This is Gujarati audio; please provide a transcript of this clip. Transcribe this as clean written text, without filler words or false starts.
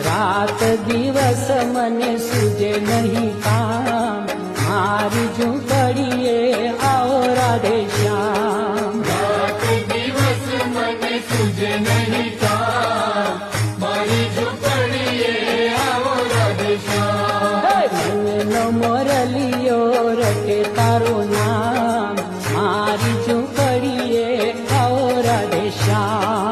રાત દિવસ મને સૂજે નહીં કામ, મારી ઝૂંપડીએ આવો રાધે શ્યામ. રાત દિવસ મને સૂજે નહીં કામ, મારી ઝૂંપડીએ આવો રાધે શ્યામ. મને મોરલીયો રટે તારું નામ, મારી ઝૂંપડીએ આવો રાધે શ્યામ.